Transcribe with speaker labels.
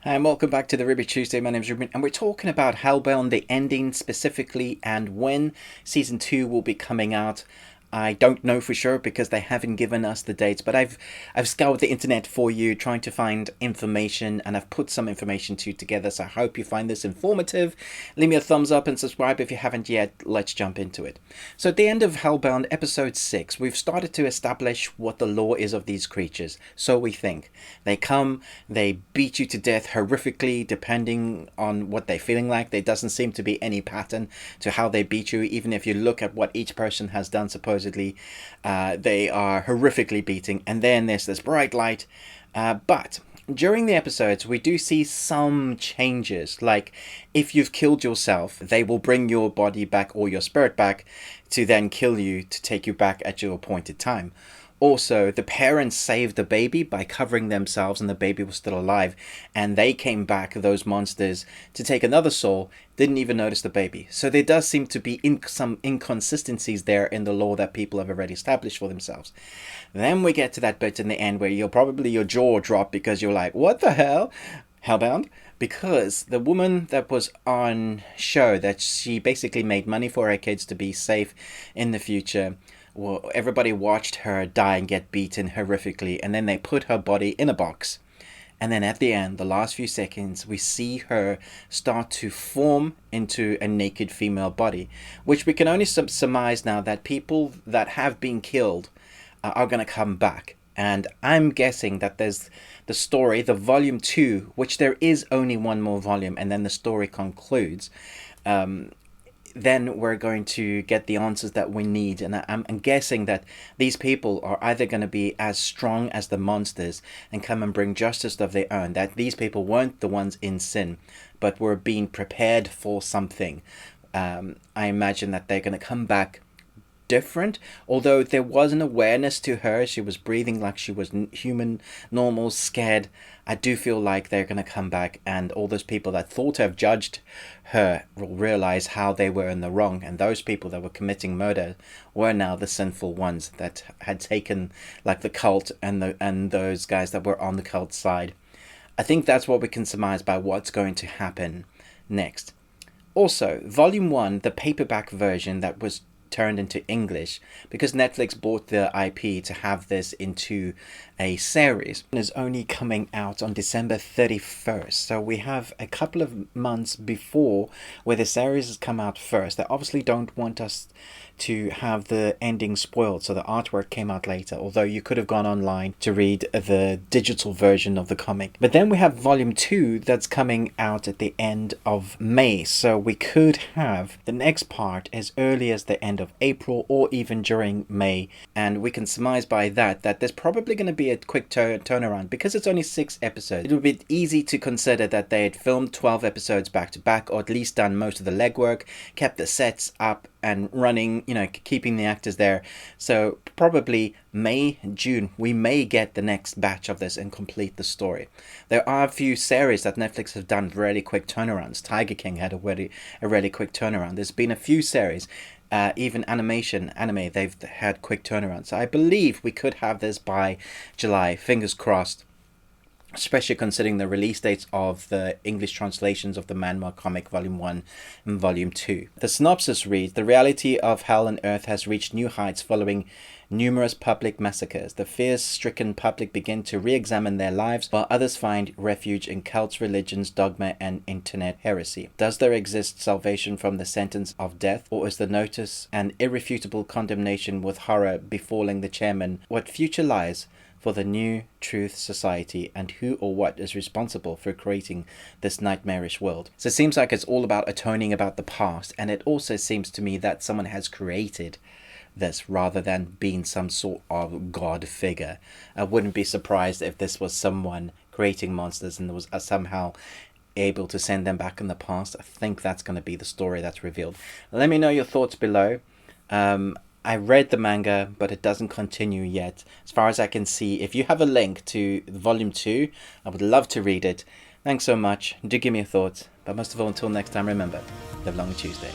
Speaker 1: Hi and welcome back to the Ruby Tuesday. My name is Ruben and we're talking about Hellbound the ending specifically and when season 2 will be coming out. I don't know for sure because they haven't given us the dates, but I've scoured the internet for you trying to find information, and I've put some information together, so I hope you find this informative. Leave me a thumbs up and subscribe if you haven't yet. Let's jump into it. So at the end of Hellbound episode 6, we've started to establish what the lore is of these creatures. So we think they come, they beat you to death horrifically depending on what they're feeling like. There doesn't seem to be any pattern to how they beat you, even if you look at what each person has done. Supposedly they are horrifically beating, and then there's this bright light, but during the episodes we do see some changes. Like if you've killed yourself, they will bring your body back or your spirit back to then kill you to take you back at your appointed time. Also, the parents saved the baby by covering themselves and the baby was still alive, and they came back, those monsters, to take another soul, didn't even notice the baby. So there does seem to be some inconsistencies there in the lore that people have already established for themselves. Then we get to that bit in the end where your jaw drop because you're like, what the hell? Hellbound? Because the woman that was on show, that she basically made money for her kids to be safe in the future, well, everybody watched her die and get beaten horrifically, and then they put her body in a box. And then at the end, the last few seconds, we see her start to form into a naked female body, which we can only surmise now that people that have been killed are going to come back. And I'm guessing that there's the story, the volume 2, which there is only one more volume, and then the story concludes. Then we're going to get the answers that we need. And I'm guessing that these people are either going to be as strong as the monsters and come and bring justice of their own. That these people weren't the ones in sin, but were being prepared for something. I imagine that they're going to come back different, although there was an awareness to her. She was breathing like she was human, normal, scared. I do feel like they're going to come back, and all those people that thought to have judged her will realize how they were in the wrong, and those people that were committing murder were now the sinful ones that had taken like the cult and those guys that were on the cult side. I think that's what we can surmise by what's going to happen next. Also, volume 1, the paperback version that was turned into English, because Netflix bought the IP to have this into a series, is only coming out on December 31st. So we have a couple of months before where the series has come out first. They obviously don't want us to have the ending spoiled, so the artwork came out later, although you could have gone online to read the digital version of the comic. But then we have volume 2 that's coming out at the end of May, so we could have the next part as early as the end of April or even during May, and we can surmise by that there's probably going to be a quick turnaround because it's only 6 episodes. It would be easy to consider that they had filmed 12 episodes back to back, or at least done most of the legwork, kept the sets up and running, keeping the actors there. So probably May, June, we may get the next batch of this and complete the story. There are a few series that Netflix have done really quick turnarounds. Tiger King had a really quick turnaround. There's been a few series, even anime, they've had quick turnarounds. So I believe we could have this by July, fingers crossed. Especially considering the release dates of the English translations of the Manhwa comic Volume 1 and Volume 2. The synopsis reads, the reality of hell and earth has reached new heights following numerous public massacres. The fear-stricken public begin to re-examine their lives, while others find refuge in cults, religions, dogma, and internet heresy. Does there exist salvation from the sentence of death, or is the notice an irrefutable condemnation with horror befalling the chairman? What future lies for the New Truth Society, and who or what is responsible for creating this nightmarish world? So it seems like it's all about atoning about the past, and it also seems to me that someone has created this rather than being some sort of god figure. I wouldn't be surprised if this was someone creating monsters and was somehow able to send them back in the past. I think that's going to be the story that's revealed. Let me know your thoughts below. I read the manga, but it doesn't continue yet. As far as I can see, if you have a link to Volume 2, I would love to read it. Thanks so much. Do give me your thoughts. But most of all, until next time, remember, live long Tuesday.